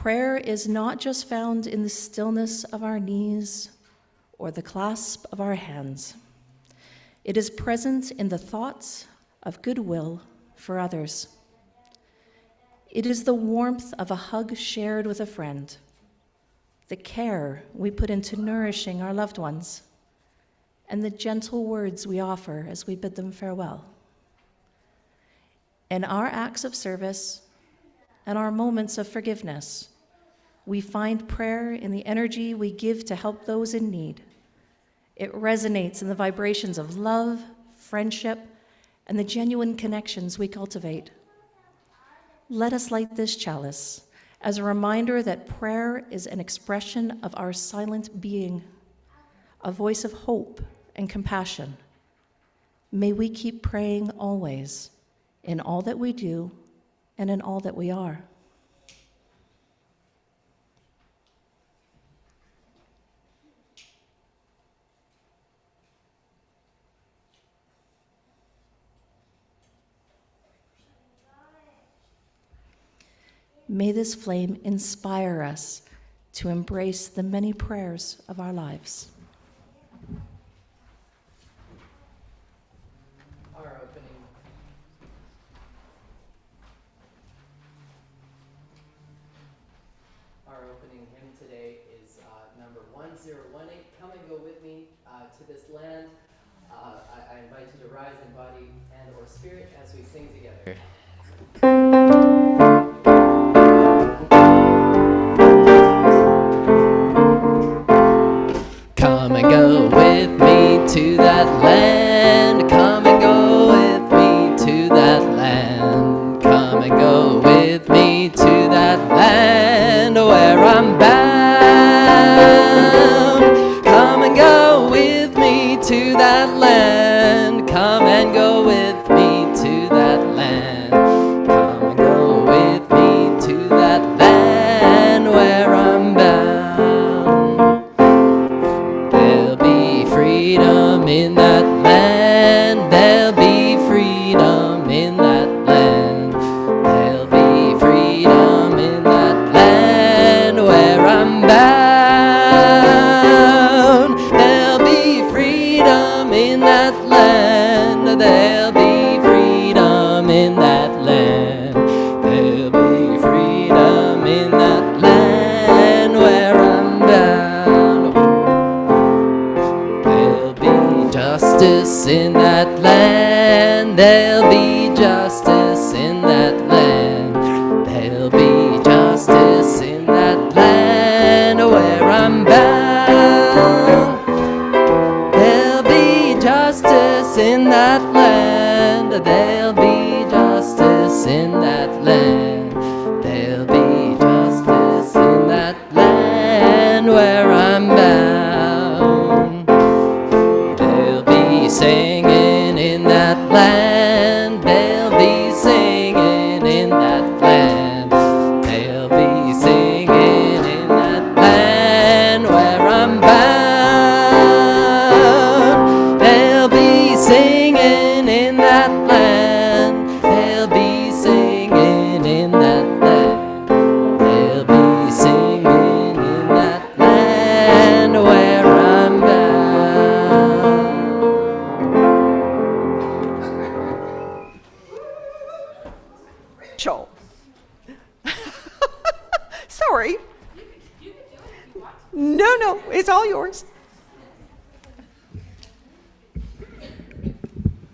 Prayer is not just found in the stillness of our knees or the clasp of our hands. It is present in the thoughts of goodwill for others. It is the warmth of a hug shared with a friend, the care we put into nourishing our loved ones, and the gentle words we offer as we bid them farewell. In our acts of service and our moments of forgiveness, we find prayer in the energy we give to help those in need. It resonates in the vibrations of love, friendship, and the genuine connections we cultivate. Let us light this chalice as a reminder that prayer is an expression of our silent being, a voice of hope and compassion. May we keep praying always, in all that we do and in all that we are. May this flame inspire us to embrace the many prayers of our lives. Our opening hymn today is number 1018, Come and Go With Me to This Land. I invite you to rise in body and or spirit as we sing together. Come and go with me to that land. Come and go with me to that land. Come and go with me to that land where I'm bound. Come and go with me to that land. Come and go with me to that land. Come and go with me to that land where I'm bound. There'll be freedom in that land. There'll be freedom in that land. There'll be freedom in that land where I'm bound. There'll be freedom in that land. There'll be freedom in that land. There'll be freedom in that land where I'm bound. There'll be justice in that land. There'll be justice in that land. There'll be justice in that land where I'm bound. There'll be justice in that land. There'll be justice in that land. There'll be justice in that land where I'm bound. They'll be singing in that land. They'll be singing in that land. They'll be singing in that land where I'm bound. They'll be singing in that land. They'll be singing in that land. They'll be singing in that land where I'm bound. Rachel. Sorry. No, it's all yours.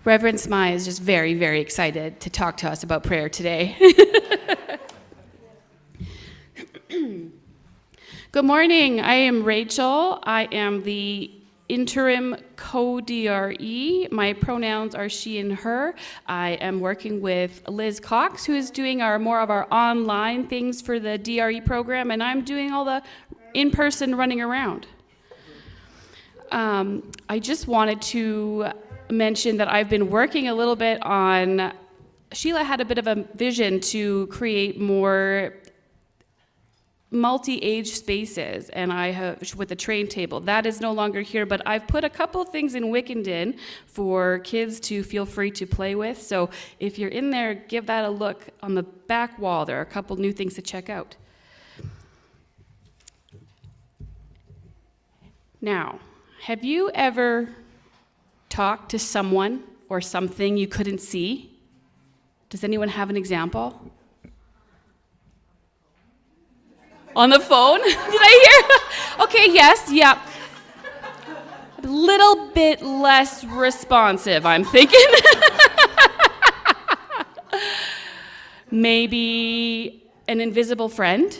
Reverend Smythe is just very, very excited to talk to us about prayer today. Good morning. I am Rachel. I am the interim co-DRE. My pronouns are she and her. I am working with Liz Cox, who is doing more of our online things for the DRE program, and I'm doing all the in-person running around. I just wanted to mention that I've been working a little bit on, Sheila had a bit of a vision to create more multi-age spaces, and I have with the train table. That is no longer here, but I've put a couple things in Wickenden for kids to feel free to play with. So if you're in there, give that a look on the back wall. There are a couple new things to check out. Now, have you ever talked to someone or something you couldn't see? Does anyone have an example? On the phone? Did I hear? Okay, yes, yeah. A little bit less responsive, I'm thinking. Maybe an invisible friend?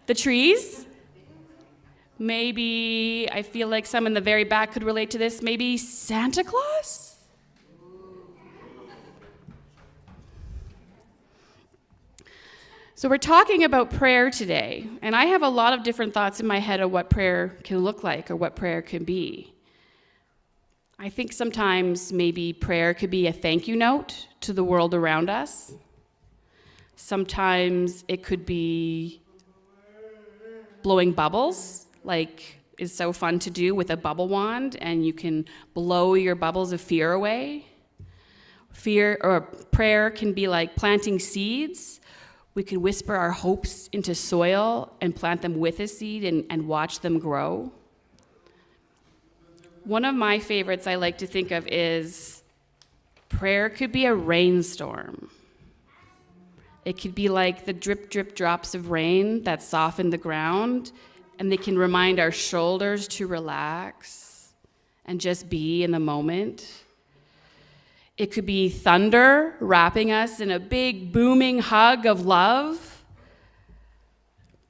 The trees? Maybe, I feel like some in the very back could relate to this, maybe Santa Claus? So we're talking about prayer today, and I have a lot of different thoughts in my head of what prayer can look like or what prayer can be. I think sometimes maybe prayer could be a thank you note to the world around us. Sometimes it could be blowing bubbles, like is so fun to do with a bubble wand, and you can blow your bubbles of fear away. Fear or prayer can be like planting seeds. We can whisper our hopes into soil and plant them with a seed and watch them grow. One of my favorites I like to think of is prayer could be a rainstorm. It could be like the drip, drip drops of rain that soften the ground, and they can remind our shoulders to relax and just be in the moment. It could be thunder wrapping us in a big booming hug of love.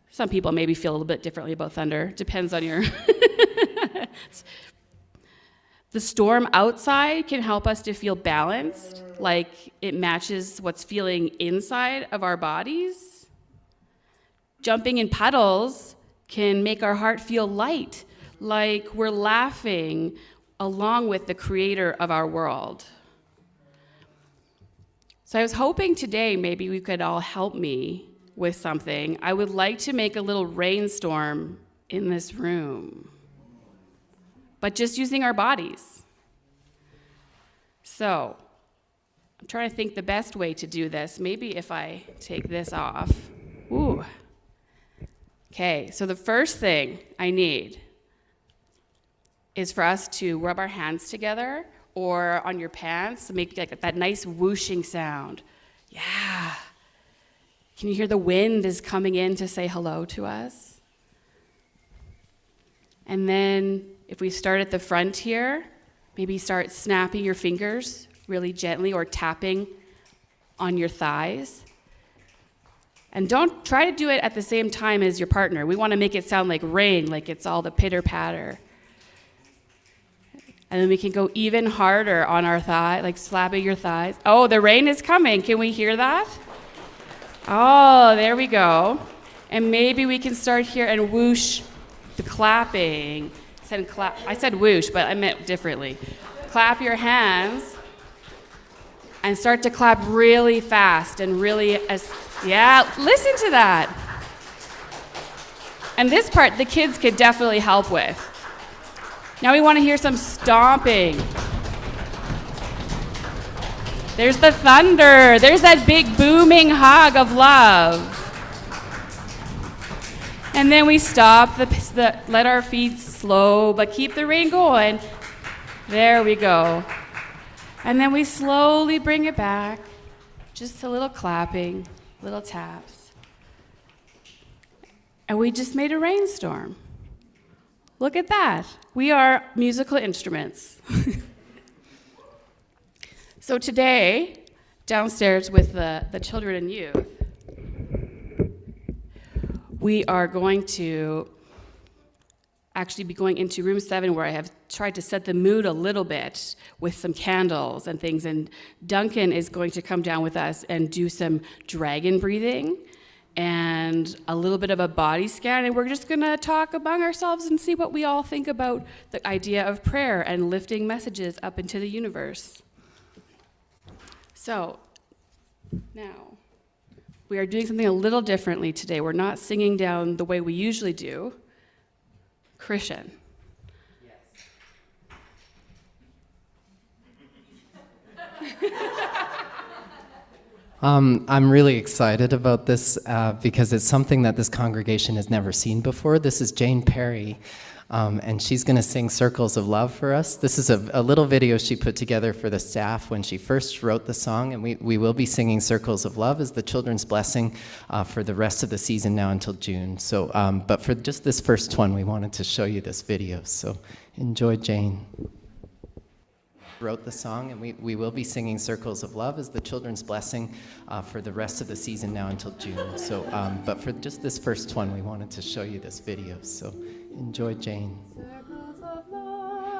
Some people maybe feel a little bit differently about thunder. Depends on your... The storm outside can help us to feel balanced, like it matches what's feeling inside of our bodies. Jumping in puddles can make our heart feel light, like we're laughing along with the creator of our world. So I was hoping today maybe you could all help me with something. I would like to make a little rainstorm in this room, but just using our bodies. So I'm trying to think the best way to do this. Maybe if I take this off. Ooh. Okay, so the first thing I need is for us to rub our hands together or on your pants, make like that nice whooshing sound. Yeah. Can you hear the wind is coming in to say hello to us? And then if we start at the front here, maybe start snapping your fingers really gently or tapping on your thighs. And don't try to do it at the same time as your partner. We want to make it sound like rain, like it's all the pitter-patter. And then we can go even harder on our thigh, like slapping your thighs. Oh, the rain is coming. Can we hear that? Oh, there we go. And maybe we can start here and whoosh the clapping. I said whoosh, but I meant differently. Clap your hands and start to clap really fast and really, yeah, listen to that. And this part, the kids could definitely help with. Now we want to hear some stomping. There's the thunder. There's that big booming hug of love. And then we stop, let our feet slow, but keep the rain going. There we go. And then we slowly bring it back. Just a little clapping, little taps. And we just made a rainstorm. Look at that. We are musical instruments. So today, downstairs with the children and youth, we are going to actually be going into room 7 where I have tried to set the mood a little bit with some candles and things. And Duncan is going to come down with us and do some dragon breathing and a little bit of a body scan, and we're just going to talk among ourselves and see what we all think about the idea of prayer and lifting messages up into the universe. So, now, we are doing something a little differently today. We're not singing down the way we usually do. Christian. Yes. I'm really excited about this because it's something that this congregation has never seen before. This is Jane Perry, and she's going to sing Circles of Love for us. This is a little video she put together for the staff when she first wrote the song, and we will be singing Circles of Love as the children's blessing for the rest of the season now until June. So, but for just this first one, we wanted to show you this video. So enjoy, Jane. Wrote the song, and we will be singing Circles of Love as the children's blessing for the rest of the season now until June. So, but for just this first one, we wanted to show you this video. So enjoy, Jane.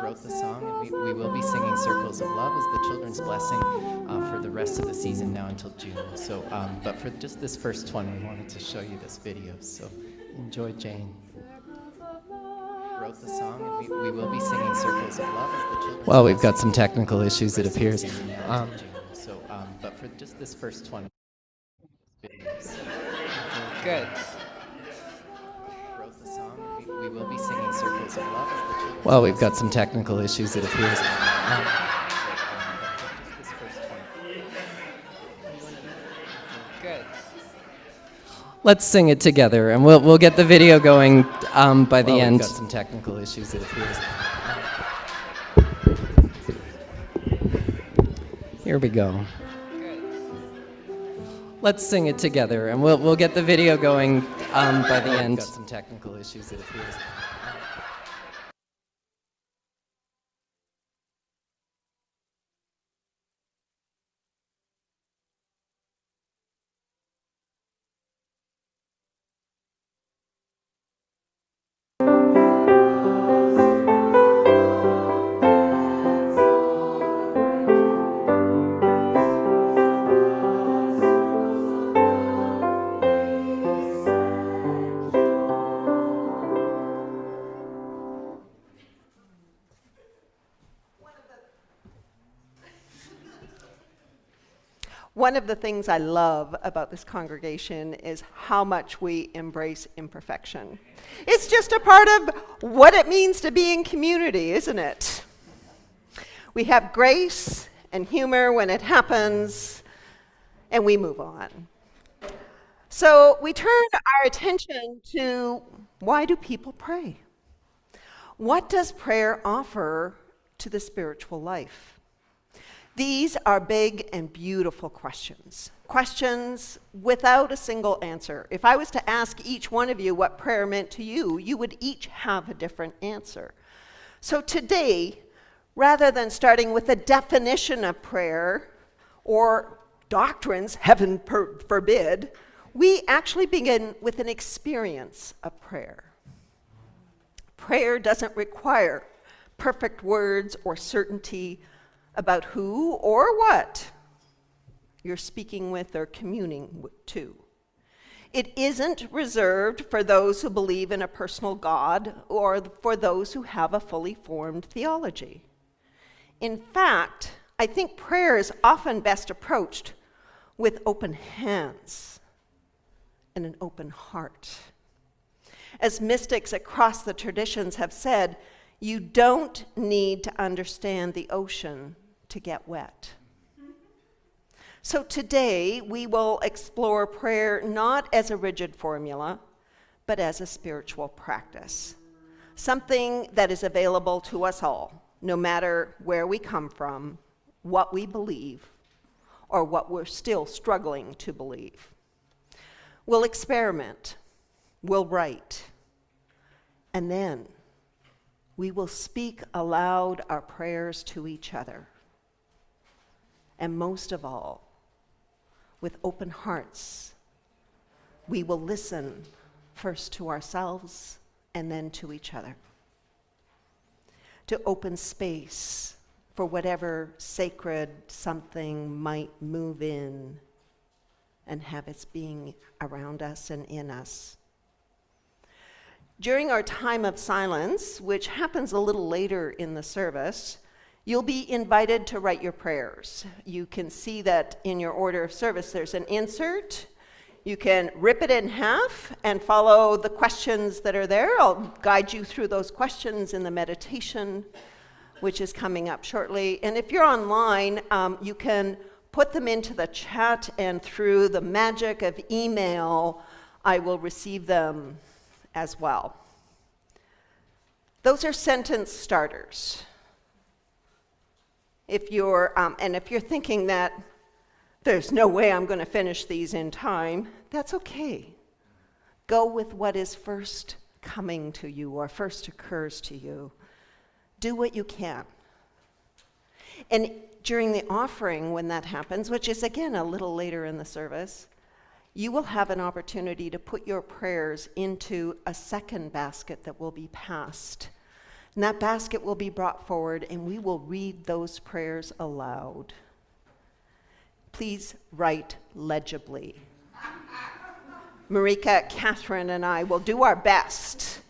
Wrote the song, and we will be singing Circles of Love as the children's blessing for the rest of the season now until June. So, but for just this first one, we wanted to show you this video. So enjoy, Jane. Wrote the song, and we will be singing Circles of Love as the children's. Well, we've got some technical issues, it appears. So, but for just this first one. Good. Wrote the song, and we will be singing Circles of Love as the children's. Well, we've got some technical issues, it appears. Good. Let's sing it together, and we'll get the video going by the end. We've got some technical issues, it appears. Here we go. Let's sing it together, and we'll get the video going by the end. We've got some technical issues, it appears. One of the things I love about this congregation is how much we embrace imperfection. It's just a part of what it means to be in community, isn't it? We have grace and humor when it happens, and we move on. So we turn our attention to, why do people pray? What does prayer offer to the spiritual life? These are big and beautiful questions. Questions without a single answer. If I was to ask each one of you what prayer meant to you, you would each have a different answer. So today, rather than starting with a definition of prayer or doctrines, heaven forbid, we actually begin with an experience of prayer. Prayer doesn't require perfect words or certainty about who or what you're speaking with or communing to. It isn't reserved for those who believe in a personal God or for those who have a fully formed theology. In fact, I think prayer is often best approached with open hands and an open heart. As mystics across the traditions have said, you don't need to understand the ocean to get wet. So today, we will explore prayer not as a rigid formula, but as a spiritual practice. Something that is available to us all, no matter where we come from, what we believe, or what we're still struggling to believe. We'll experiment, we'll write, and then we will speak aloud our prayers to each other. And most of all, with open hearts, we will listen first to ourselves and then to each other. To open space for whatever sacred something might move in and have its being around us and in us. During our time of silence, which happens a little later in the service, you'll be invited to write your prayers. You can see that in your order of service there's an insert. You can rip it in half and follow the questions that are there. I'll guide you through those questions in the meditation, which is coming up shortly. And if you're online, you can put them into the chat, and through the magic of email, I will receive them as well. Those are sentence starters. If you're thinking that there's no way I'm going to finish these in time, that's okay. Go with what is first coming to you or first occurs to you. Do what you can. And during the offering, when that happens, which is again a little later in the service, you will have an opportunity to put your prayers into a second basket that will be passed. And that basket will be brought forward, and we will read those prayers aloud. Please write legibly. Marika, Catherine, and I will do our best,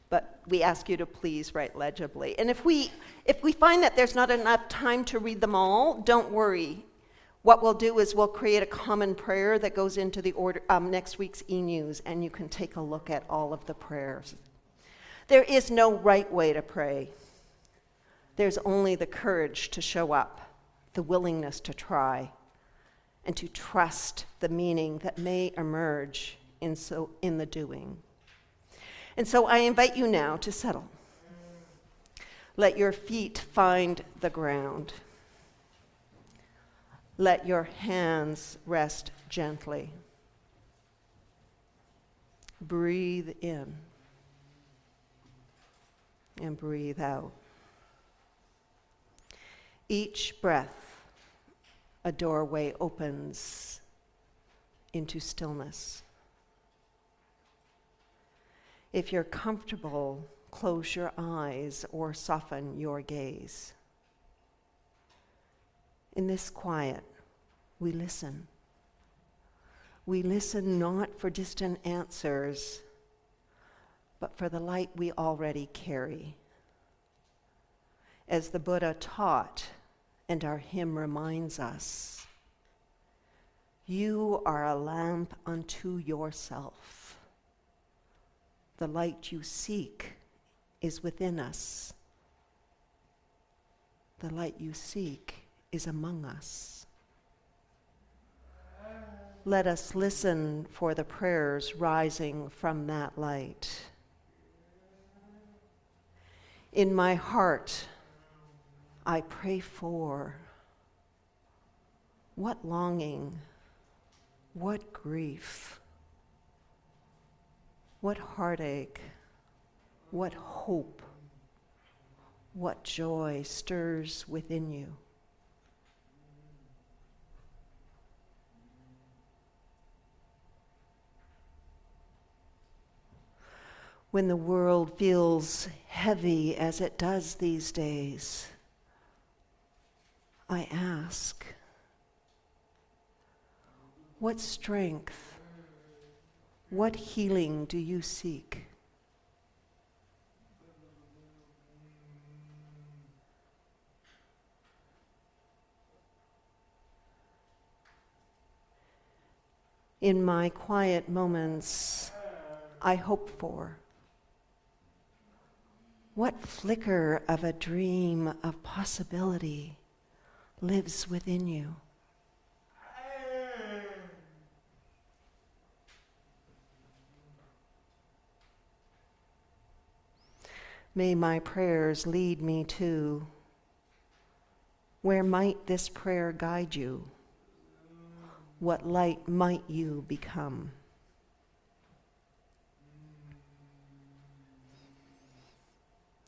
but we ask you to please write legibly. And if we find that there's not enough time to read them all, don't worry. What we'll do is we'll create a common prayer that goes into the next week's e-news, and you can take a look at all of the prayers. There is no right way to pray. There's only the courage to show up, the willingness to try, and to trust the meaning that may emerge in the doing. And so I invite you now to settle. Let your feet find the ground. Let your hands rest gently. Breathe in and breathe out. Each breath, a doorway opens into stillness. If you're comfortable, close your eyes or soften your gaze. In this quiet, we listen. We listen not for distant answers, but for the light we already carry. As the Buddha taught, and our hymn reminds us, you are a lamp unto yourself. The light you seek is within us. The light you seek is among us. Let us listen for the prayers rising from that light. In my heart, I pray for what longing, what grief, what heartache, what hope, what joy stirs within you. When the world feels heavy as it does these days, I ask, what strength, what healing do you seek? In my quiet moments, I hope for. What flicker of a dream of possibility lives within you? May my prayers lead me to where might this prayer guide you? What light might you become?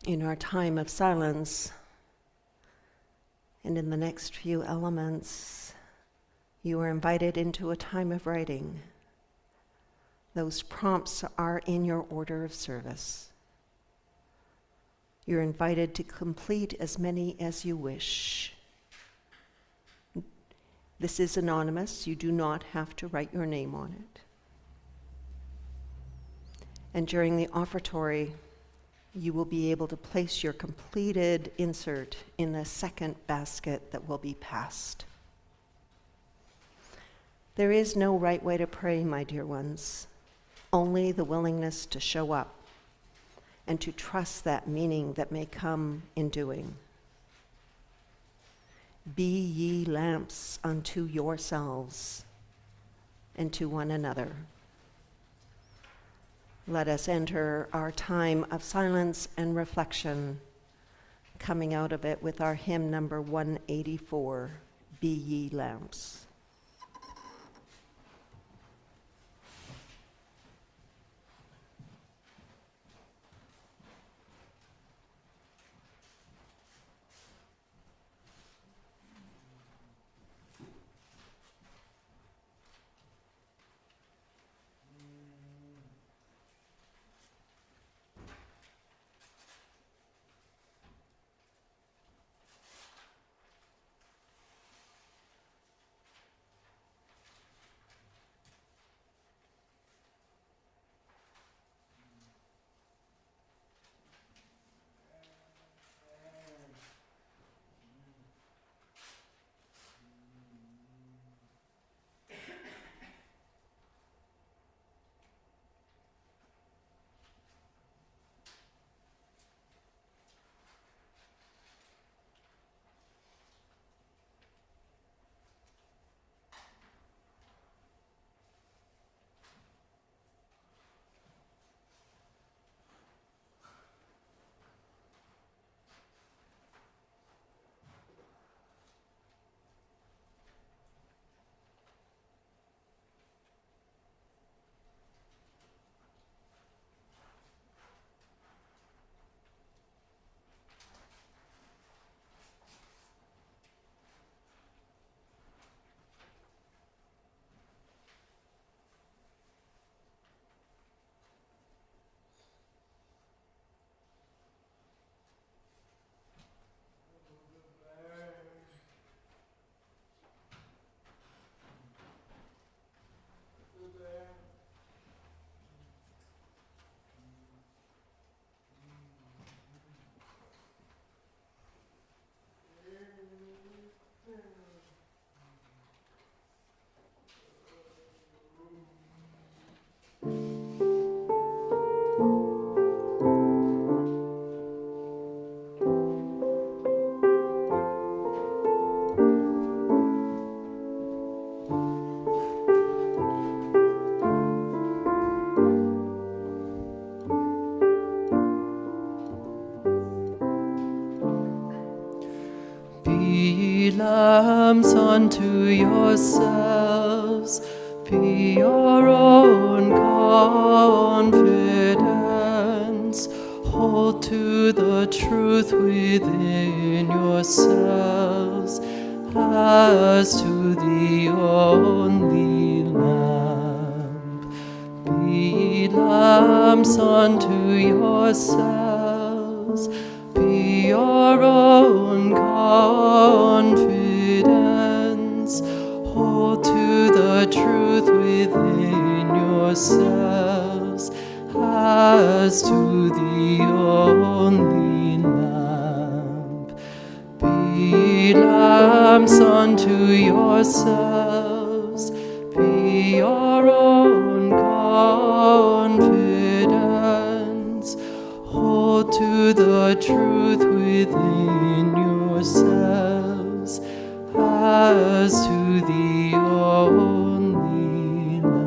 In our time of silence, and in the next few elements, you are invited into a time of writing. Those prompts are in your order of service. You're invited to complete as many as you wish. This is anonymous. You do not have to write your name on it. And during the offertory, you will be able to place your completed insert in the second basket that will be passed. There is no right way to pray, my dear ones, only the willingness to show up and to trust that meaning that may come in doing. Be ye lamps unto yourselves and to one another. Let us enter our time of silence and reflection, coming out of it with our hymn number 184, Be Ye Lamps. Be lambs unto yourselves, be your own confidence. Hold to the truth within yourselves as to the only lamp. Be lambs unto yourselves, be your own confidence. Hold to the truth within yourselves as to the only lamp. Be lamps unto yourselves, be your own confidence. Hold to the truth within yourselves as to the only lamp.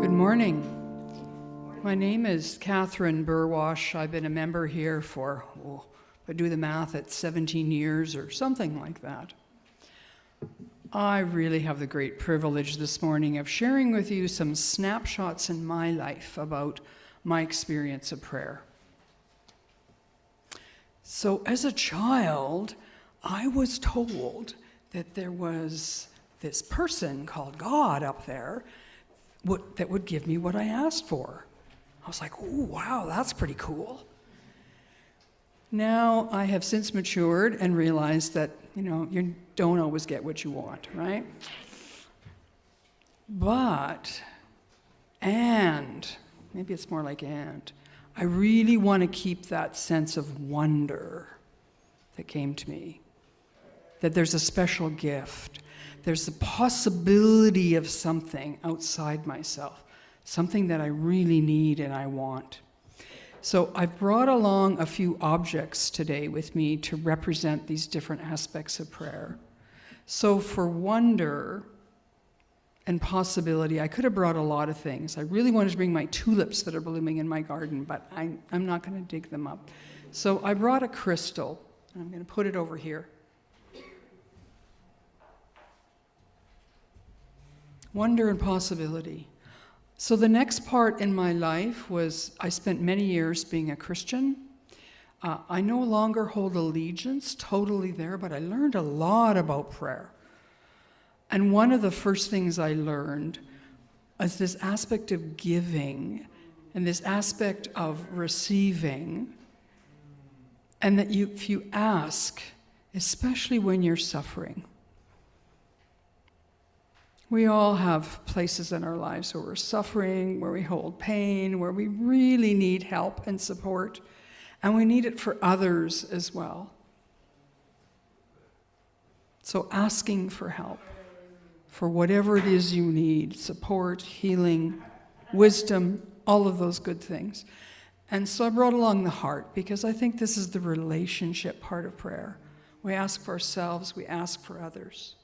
Good morning. My name is Catherine Burwash. I've been a member here for, if I do the math, it's 17 years or something like that. I really have the great privilege this morning of sharing with you some snapshots in my life about my experience of prayer. So as a child, I was told that there was this person called God up there that would give me what I asked for. I was like, oh, wow, that's pretty cool. Now, I have since matured and realized that, you don't always get what you want, right? Maybe it's more like I really want to keep that sense of wonder that came to me, that there's a special gift. There's the possibility of something outside myself, something that I really need and I want. So I've brought along a few objects today with me to represent these different aspects of prayer. So for wonder and possibility, I could have brought a lot of things. I really wanted to bring my tulips that are blooming in my garden, but I'm not going to dig them up. So I brought a crystal, and I'm going to put it over here. Wonder and possibility. So the next part in my life was, I spent many years being a Christian. I no longer hold allegiance totally there, but I learned a lot about prayer. And one of the first things I learned is this aspect of giving and this aspect of receiving. And that if you ask, especially when you're suffering, we all have places in our lives where we're suffering, where we hold pain, where we really need help and support, and we need it for others as well. So asking for help, for whatever it is you need, support, healing, wisdom, all of those good things. And so I brought along the heart, because I think this is the relationship part of prayer. We ask for ourselves, we ask for others.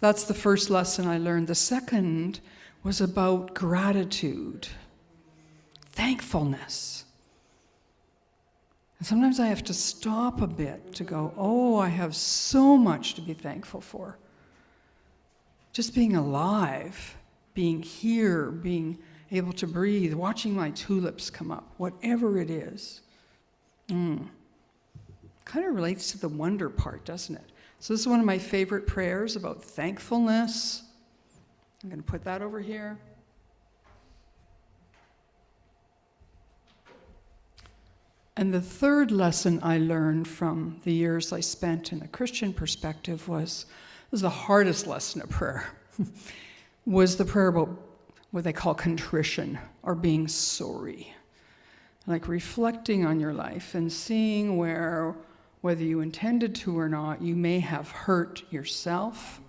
That's the first lesson I learned. The second was about gratitude, thankfulness. And sometimes I have to stop a bit to go, oh, I have so much to be thankful for. Just being alive, being here, being able to breathe, watching my tulips come up, whatever it is. Kind of relates to the wonder part, doesn't it? So this is one of my favorite prayers about thankfulness. I'm going to put that over here. And the third lesson I learned from the years I spent in a Christian perspective was the hardest lesson of prayer, was the prayer about what they call contrition, or being sorry. Like reflecting on your life and seeing whether you intended to or not, you may have hurt yourself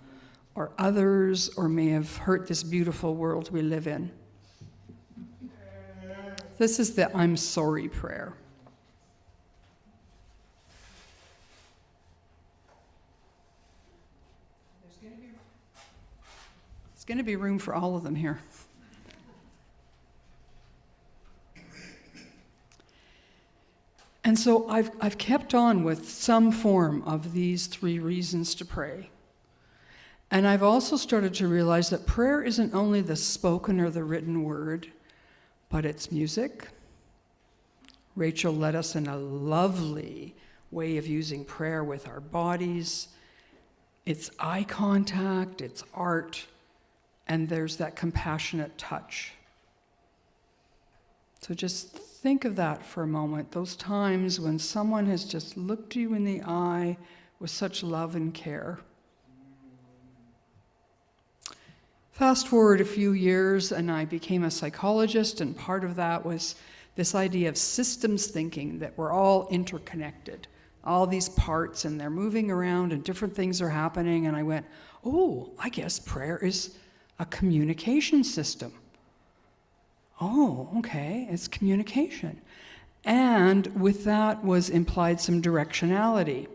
or others, or may have hurt this beautiful world we live in. This is the I'm sorry prayer. There's going to be room for all of them here. And so I've kept on with some form of these 3 reasons to pray. And I've also started to realize that prayer isn't only the spoken or the written word, but it's music. Rachel led us in a lovely way of using prayer with our bodies. It's eye contact, it's art, and there's that compassionate touch. So just think of that for a moment, those times when someone has just looked you in the eye with such love and care. Fast forward a few years and I became a psychologist, and part of that was this idea of systems thinking, that we're all interconnected, all these parts, and they're moving around and different things are happening. And I went, oh, I guess prayer is a communication system. Oh, okay, it's communication. And with that was implied some directionality.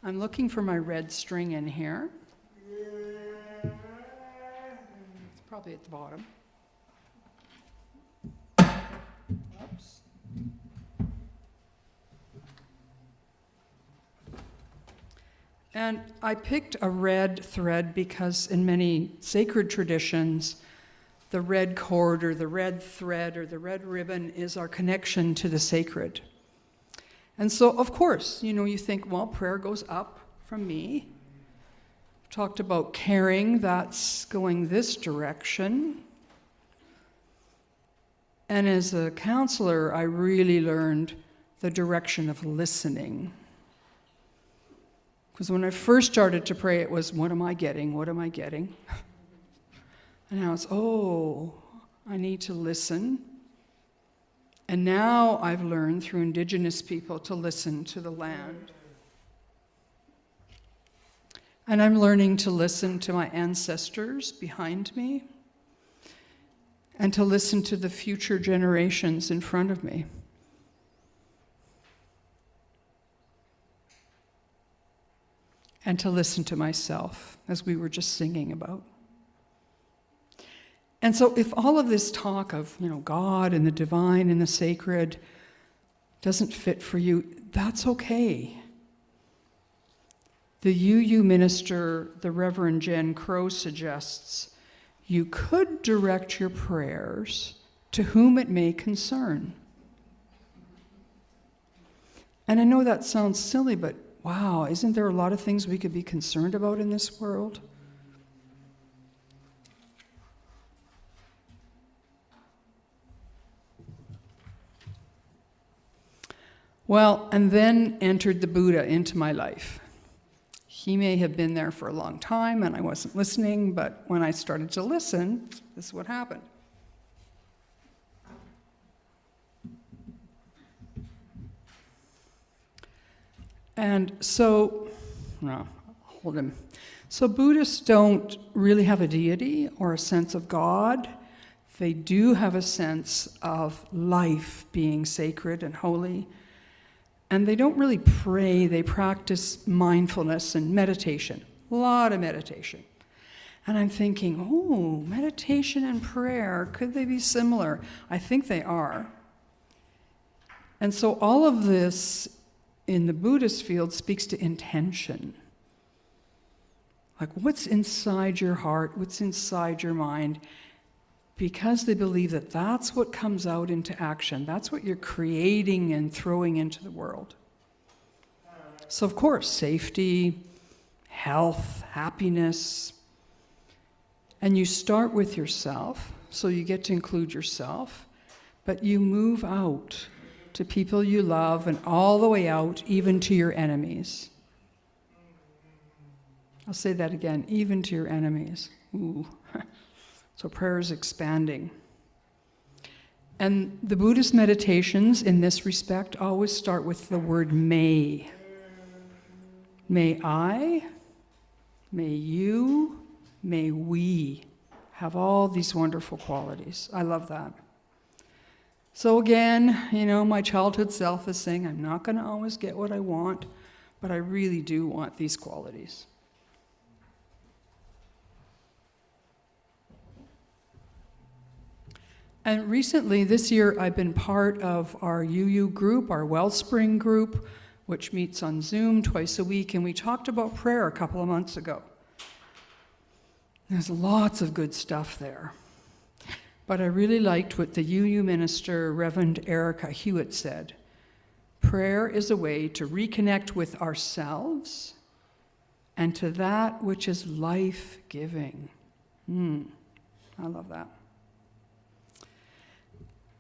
I'm looking for my red string in here. It's probably at the bottom. Oops. And I picked a red thread because in many sacred traditions, the red cord or the red thread or the red ribbon is our connection to the sacred. And so, of course, you think, well, prayer goes up from me. Talked about caring, that's going this direction. And as a counselor, I really learned the direction of listening. Because when I first started to pray, it was, what am I getting? What am I getting? And now it's, oh, I need to listen. And now I've learned through Indigenous people to listen to the land. And I'm learning to listen to my ancestors behind me and to listen to the future generations in front of me. And to listen to myself, as we were just singing about. And so if all of this talk of, God and the divine and the sacred doesn't fit for you, that's okay. The UU minister, the Reverend Jen Crow, suggests you could direct your prayers to whom it may concern. And I know that sounds silly, but wow, isn't there a lot of things we could be concerned about in this world? Well, and then entered the Buddha into my life. He may have been there for a long time and I wasn't listening, but when I started to listen, this is what happened. And so, no, hold him. So Buddhists don't really have a deity or a sense of God. They do have a sense of life being sacred and holy. And they don't really pray, they practice mindfulness and meditation, a lot of meditation. And I'm thinking, oh, meditation and prayer, could they be similar? I think they are. And so all of this in the Buddhist field speaks to intention. Like what's inside your heart, what's inside your mind, because they believe that that's what comes out into action. That's what you're creating and throwing into the world. So of course, safety, health, happiness. And you start with yourself, so you get to include yourself, but you move out to people you love and all the way out, even to your enemies. I'll say that again, even to your enemies. Ooh. So prayer is expanding. And the Buddhist meditations in this respect always start with the word may. May I, may you, may we have all these wonderful qualities. I love that. So again, my childhood self is saying, I'm not going to always get what I want, but I really do want these qualities. And recently, this year, I've been part of our UU group, our Wellspring group, which meets on Zoom twice a week, and we talked about prayer a couple of months ago. There's lots of good stuff there. But I really liked what the UU minister, Reverend Erica Hewitt, said. Prayer is a way to reconnect with ourselves and to that which is life-giving. I love that.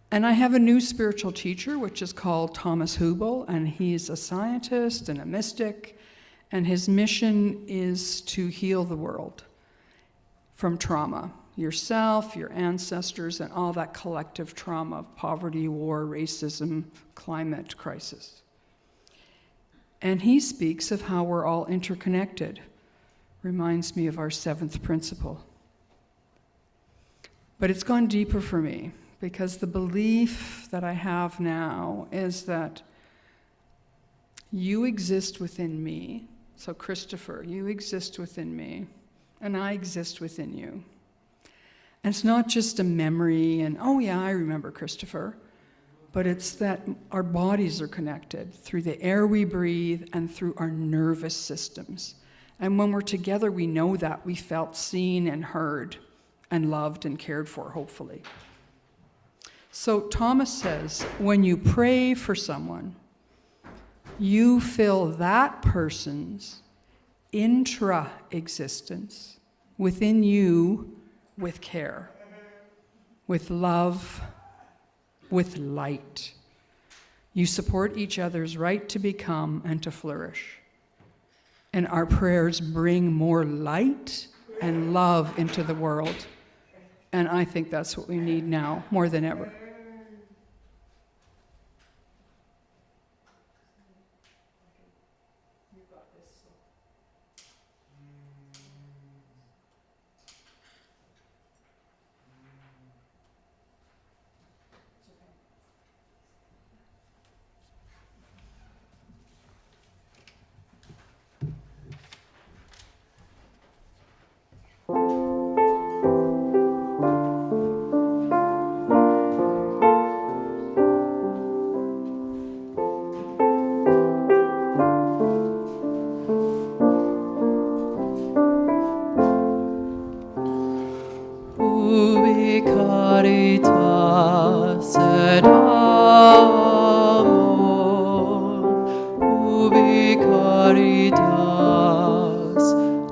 And I have a new spiritual teacher, which is called Thomas Hubel, and he's a scientist and a mystic, and his mission is to heal the world from trauma. Yourself, your ancestors, and all that collective trauma of poverty, war, racism, climate crisis. And he speaks of how we're all interconnected. Reminds me of our 7th principle. But it's gone deeper for me, because the belief that I have now is that you exist within me. So Christopher, you exist within me, and I exist within you. And it's not just a memory and, oh yeah, I remember Christopher, but it's that our bodies are connected through the air we breathe and through our nervous systems. And when we're together, we know that we felt seen and heard and loved and cared for, hopefully. So Thomas says, when you pray for someone, you fill that person's intra-existence within you with care, with love, with light. You support each other's right to become and to flourish. and our prayers bring more light and love into the world. And I think that's what we need now more than ever. Ubi caritas et amor, ubi caritas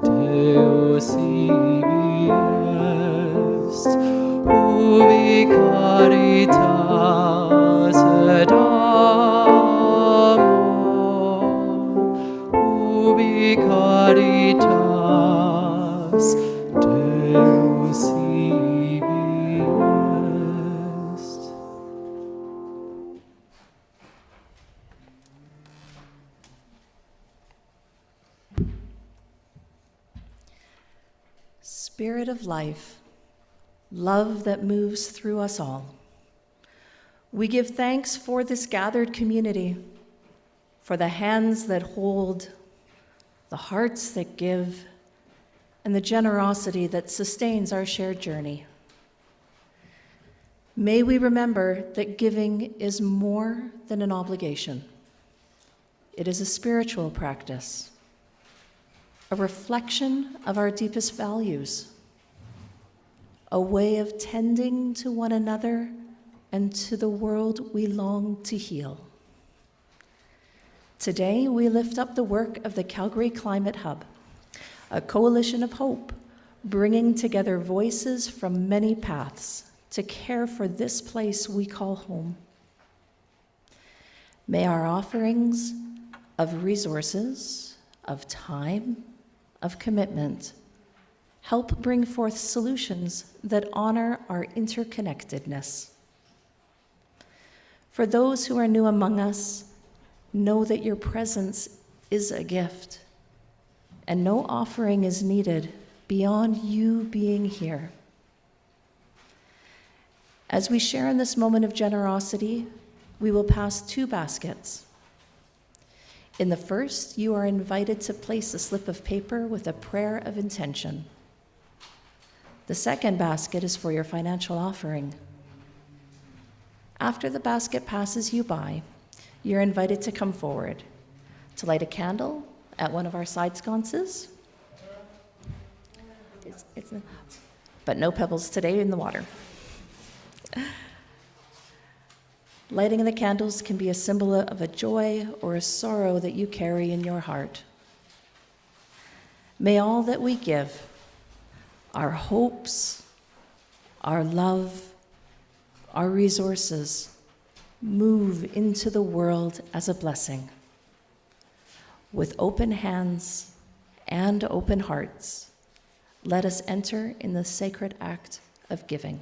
Deus ibi est, ubi caritas et amor, ubi caritas Deus ibi est. Spirit of life, love that moves through us all. We give thanks for this gathered community, for the hands that hold, the hearts that give, and the generosity that sustains our shared journey. May we remember that giving is more than an obligation. It is a spiritual practice, a reflection of our deepest values, a way of tending to one another and to the world we long to heal. Today, we lift up the work of the Calgary Climate Hub, a coalition of hope, bringing together voices from many paths to care for this place we call home. May our offerings of resources, of time, of commitment, help bring forth solutions that honor our interconnectedness. For those who are new among us, know that your presence is a gift, and no offering is needed beyond you being here. As we share in this moment of generosity, we will pass 2 baskets. In the first, you are invited to place a slip of paper with a prayer of intention. The second basket is for your financial offering. After the basket passes you by, you're invited to come forward to light a candle at one of our side sconces. But no pebbles today in the water. Lighting the candles can be a symbol of a joy or a sorrow that you carry in your heart. May all that we give, our hopes, our love, our resources, move into the world as a blessing. With open hands and open hearts, let us enter in the sacred act of giving.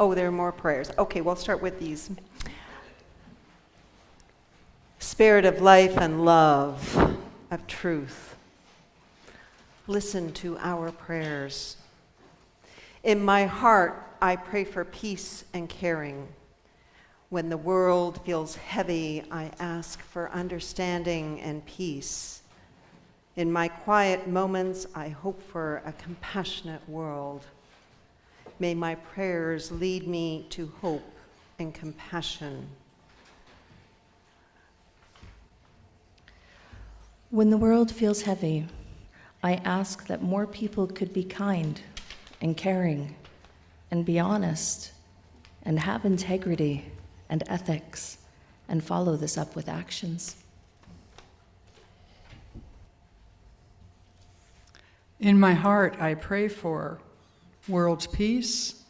Oh, there are more prayers. Okay, we'll start with these. Spirit of life and love, of truth, listen to our prayers. In my heart, I pray for peace and caring. When the world feels heavy, I ask for understanding and peace. In my quiet moments, I hope for a compassionate world. May my prayers lead me to hope and compassion. When the world feels heavy, I ask that more people could be kind and caring and be honest and have integrity and ethics and follow this up with actions. In my heart, I pray for world peace,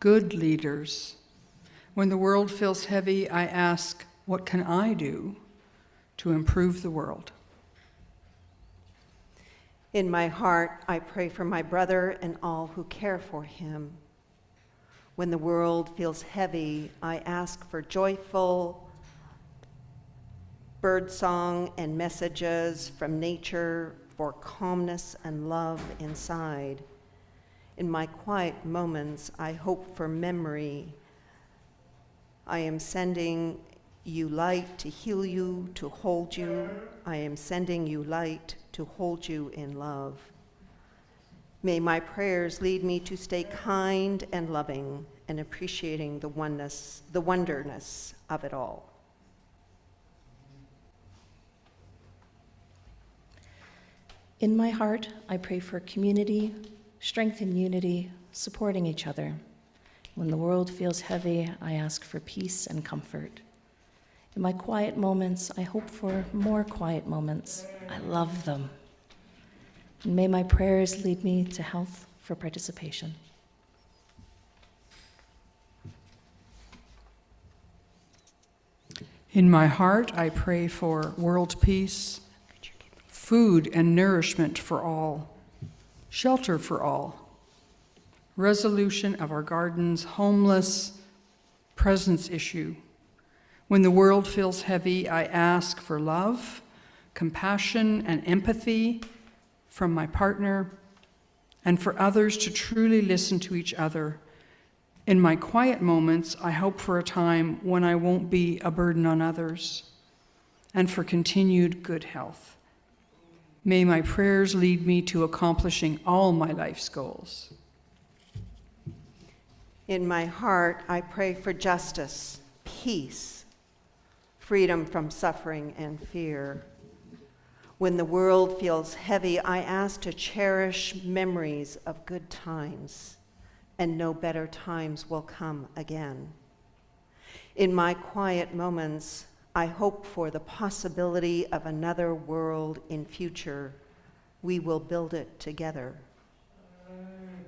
good leaders. When the world feels heavy, I ask, what can I do to improve the world? In my heart, I pray for my brother and all who care for him. When the world feels heavy, I ask for joyful birdsong and messages from nature for calmness and love inside. In my quiet moments, I hope for memory. I am sending you light to heal you, to hold you. I am sending you light to hold you in love. May my prayers lead me to stay kind and loving and appreciating the oneness, the wonderness of it all. In my heart, I pray for community, strength and unity, supporting each other. When the world feels heavy, I ask for peace and comfort. In my quiet moments, I hope for more quiet moments. I love them. And may my prayers lead me to health for participation. In my heart, I pray for world peace, food and nourishment for all, shelter for all, resolution of our garden's homeless presence issue. When the world feels heavy, I ask for love, compassion, and empathy from my partner, and for others to truly listen to each other. In my quiet moments, I hope for a time when I won't be a burden on others, and for continued good health. May my prayers lead me to accomplishing all my life's goals. In my heart, I pray for justice, peace, freedom from suffering and fear. When the world feels heavy, I ask to cherish memories of good times, and know better times will come again. In my quiet moments, I hope for the possibility of another world in future. We will build it together.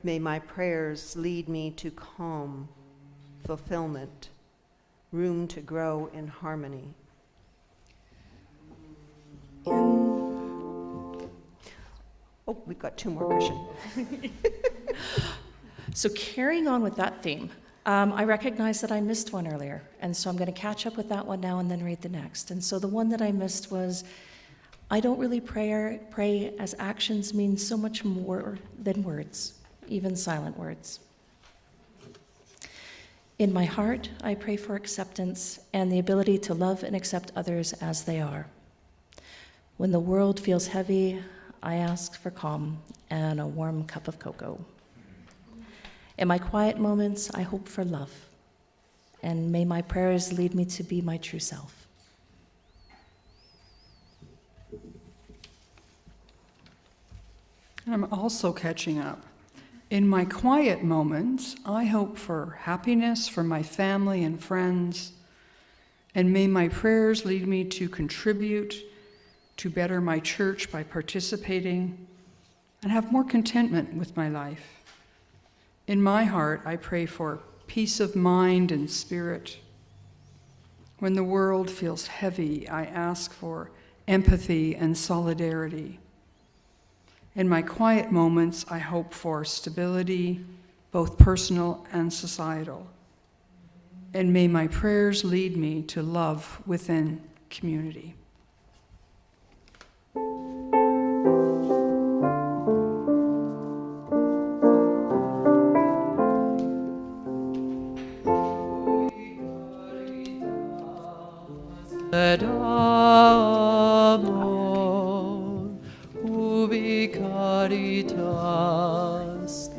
May my prayers lead me to calm, fulfillment, room to grow in harmony. Oh, we've got two more questions. So carrying on with that theme, I recognize that I missed one earlier, and so I'm going to catch up with that one now and then read the next. And so the one that I missed was, I don't really pray as actions mean so much more than words, even silent words. In my heart, I pray for acceptance and the ability to love and accept others as they are. When the world feels heavy, I ask for calm and a warm cup of cocoa. In my quiet moments, I hope for love, and may my prayers lead me to be my true self. I'm also catching up. In my quiet moments, I hope for happiness for my family and friends, and may my prayers lead me to contribute to better my church by participating and have more contentment with my life. In my heart, I pray for peace of mind and spirit. When the world feels heavy, I ask for empathy and solidarity. In my quiet moments, I hope for stability, both personal and societal. And may my prayers lead me to love within community. Et amor ubi caritas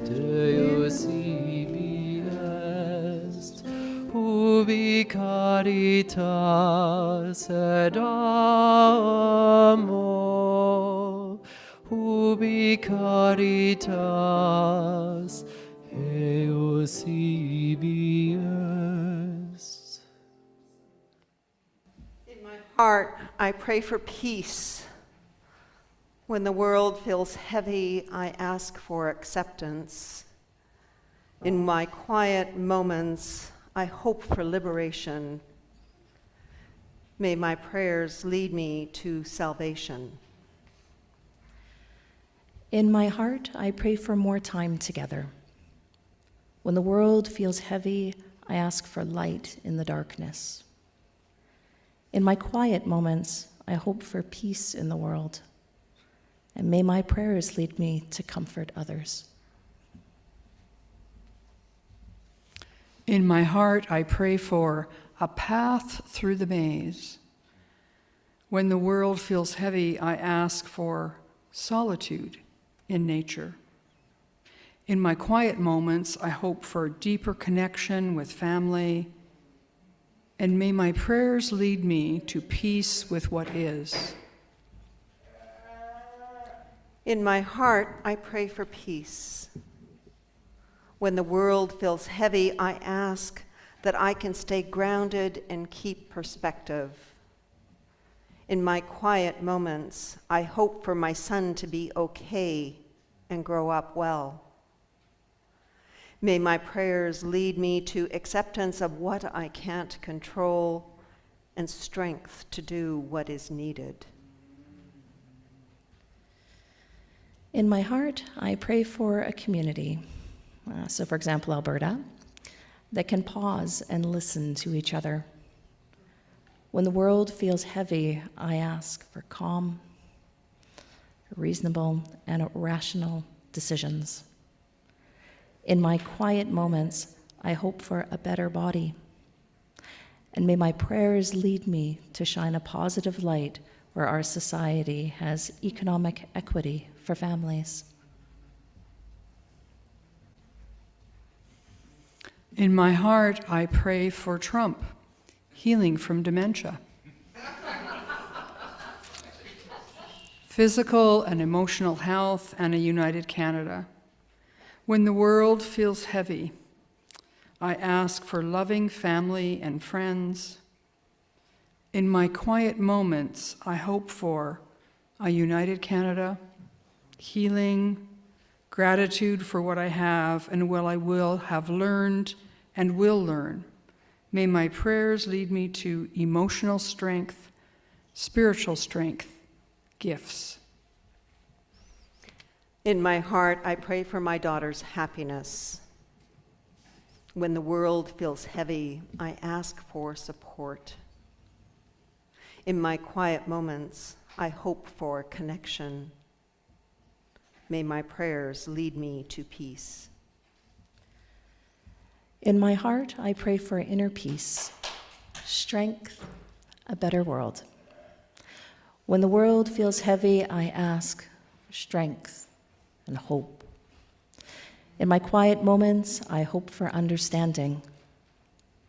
Deus ibi est, ubi caritas et amor ubi caritas Deus ibi est. Heart, I pray for peace. When the world feels heavy, I ask for acceptance. In my quiet moments, I hope for liberation. May my prayers lead me to salvation. In my heart, I pray for more time together. When the world feels heavy, I ask for light in the darkness. In my quiet moments, I hope for peace in the world. And may my prayers lead me to comfort others. In my heart, I pray for a path through the maze. When the world feels heavy, I ask for solitude in nature. In my quiet moments, I hope for deeper connection with family. And may my prayers lead me to peace with what is. In my heart, I pray for peace. When the world feels heavy, I ask that I can stay grounded and keep perspective. In my quiet moments, I hope for my son to be okay and grow up well. May my prayers lead me to acceptance of what I can't control and strength to do what is needed. In my heart, I pray for a community, so for example, Alberta, that can pause and listen to each other. When the world feels heavy, I ask for calm, reasonable, and rational decisions. In my quiet moments, I hope for a better body. And may my prayers lead me to shine a positive light where our society has economic equity for families. In my heart, I pray for Trump, healing from dementia. Physical and emotional health, and a united Canada. When the world feels heavy, I ask for loving family and friends. In my quiet moments, I hope for a united Canada, healing, gratitude for what I have and what I will have learned and will learn. May my prayers lead me to emotional strength, spiritual strength, gifts. In my heart, I pray for my daughter's happiness. When the world feels heavy, I ask for support. In my quiet moments, I hope for connection. May my prayers lead me to peace. In my heart, I pray for inner peace, strength, a better world. When the world feels heavy, I ask for strength and hope. In my quiet moments, I hope for understanding.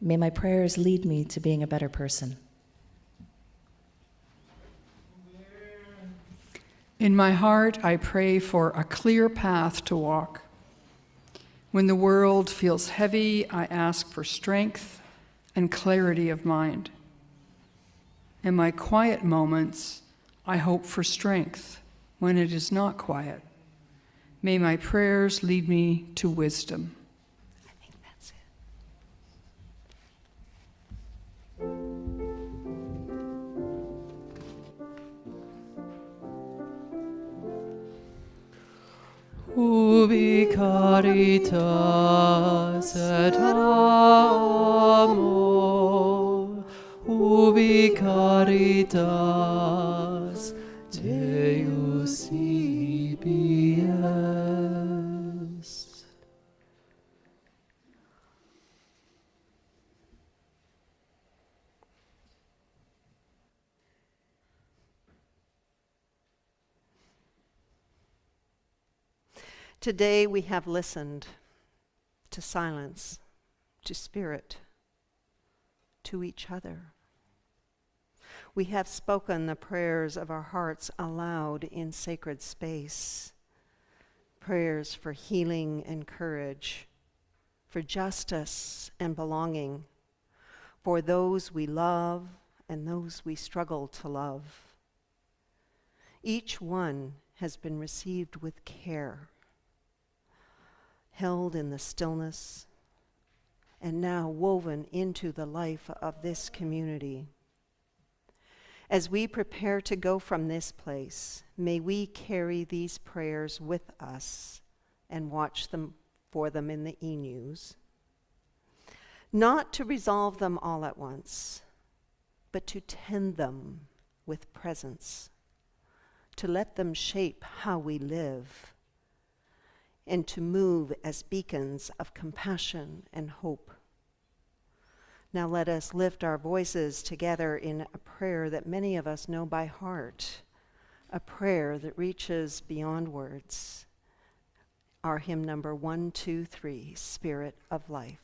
May my prayers lead me to being a better person. In my heart, I pray for a clear path to walk. When the world feels heavy, I ask for strength and clarity of mind. In my quiet moments, I hope for strength when it is not quiet. May my prayers lead me to wisdom. I think that's it. Ooh. ubi caritas et amor, ubi caritas Deus ibi est. Today we have listened to silence, to spirit, to each other. We have spoken the prayers of our hearts aloud in sacred space. Prayers for healing and courage, for justice and belonging, for those we love and those we struggle to love. Each one has been received with care, held in the stillness, and now woven into the life of this community. As we prepare to go from this place, may we carry these prayers with us and watch them for them in the e-news. Not to resolve them all at once, but to tend them with presence, to let them shape how we live, and to move as beacons of compassion and hope. Now let us lift our voices together in a prayer that many of us know by heart, a prayer that reaches beyond words. Our hymn number 123, Spirit of Life.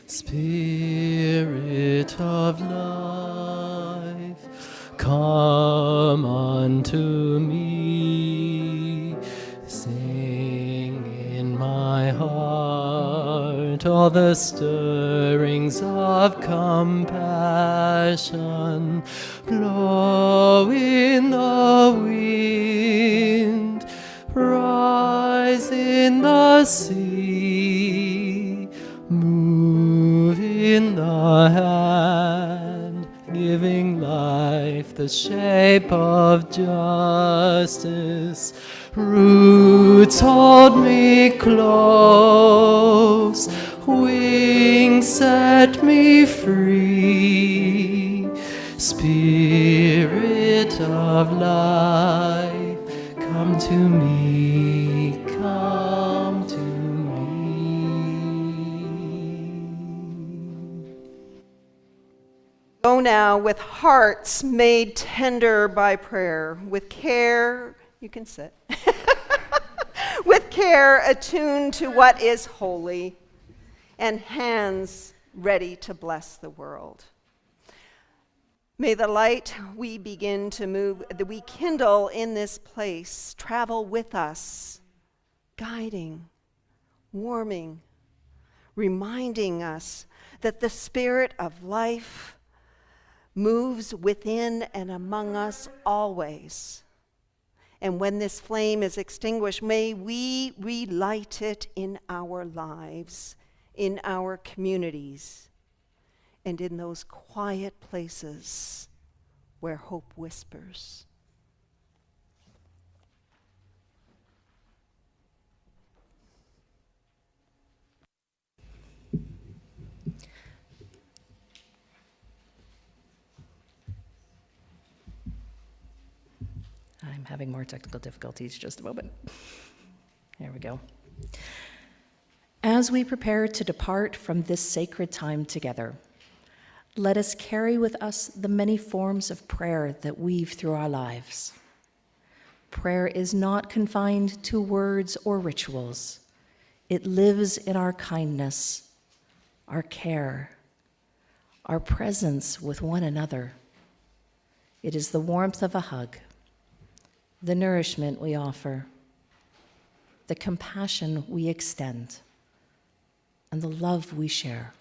Spirit of life, come unto me. Sing in my heart all the stirrings of compassion. Blow in the wind, rise in the sea, move in the hand, giving life the shape of justice. Roots hold me close, wings set me free. Spirit of life, come to me, come to me. Go now with hearts made tender by prayer, with care, you can sit, with care attuned to what is holy, and hands ready to bless the world. May the light we begin to move, that we kindle in this place, travel with us, guiding, warming, reminding us that the Spirit of life moves within and among us always. And when this flame is extinguished, may we relight it in our lives, in our communities, and in those quiet places where hope whispers. I'm having more technical difficulties, just a moment. There we go. As we prepare to depart from this sacred time together, let us carry with us the many forms of prayer that weave through our lives. Prayer is not confined to words or rituals. It lives in our kindness, our care, our presence with one another. It is the warmth of a hug, the nourishment we offer, the compassion we extend, and the love we share.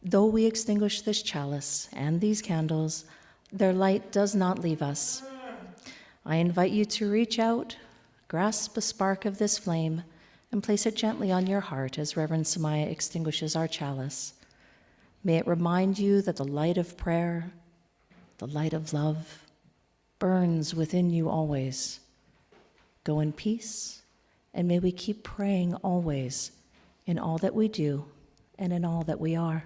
Though we extinguish this chalice and these candles, their light does not leave us. I invite you to reach out, grasp a spark of this flame, and place it gently on your heart as Reverend Samaya extinguishes our chalice. May it remind you that the light of prayer, the light of love, burns within you always. Go in peace, and may we keep praying always in all that we do and in all that we are.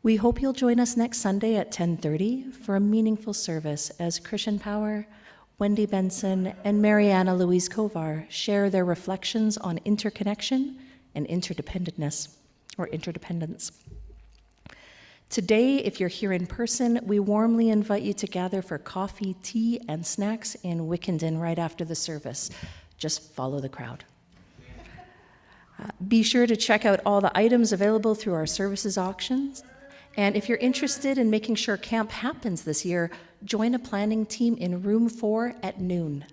We hope you'll join us next Sunday at 10:30 for a meaningful service as Christian Power, Wendy Benson, and Mariana Louise Kovar share their reflections on interconnection and interdependence. Today, if you're here in person, we warmly invite you to gather for coffee, tea, and snacks in Wickenden right after the service. Just follow the crowd. Be sure to check out all the items available through our services auctions. And if you're interested in making sure camp happens this year, join a planning team in room 4 at noon.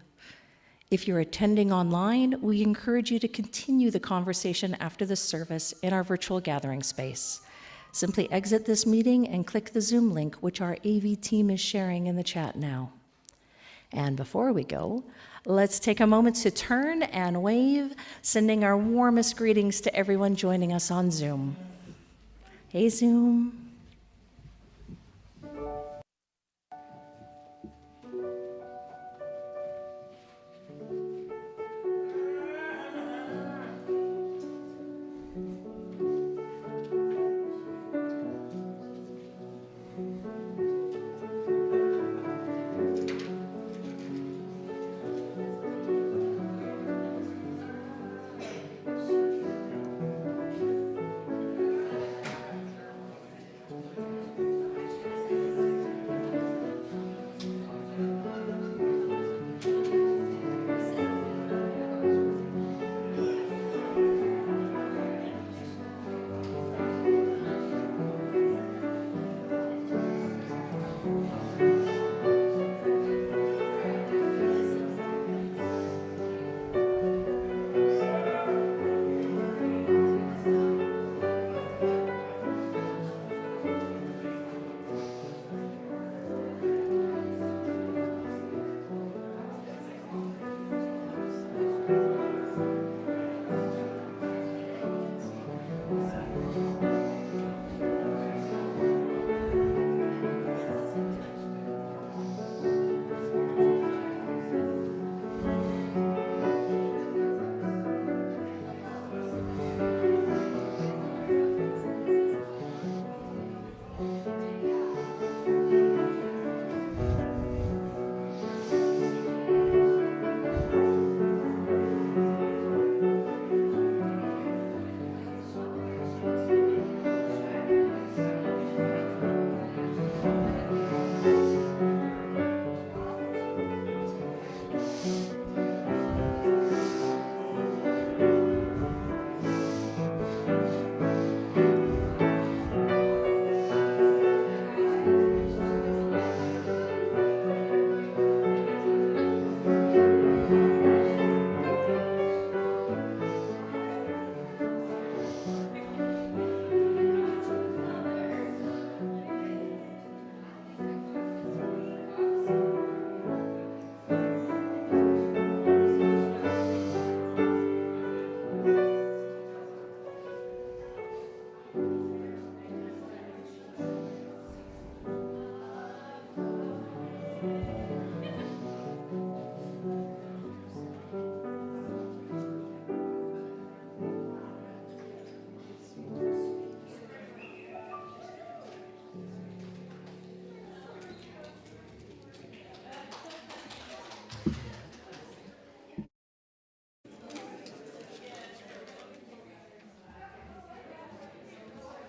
If you're attending online, we encourage you to continue the conversation after the service in our virtual gathering space. Simply exit this meeting and click the Zoom link, which our AV team is sharing in the chat now. And before we go, let's take a moment to turn and wave, sending our warmest greetings to everyone joining us on Zoom. Hey, Zoom.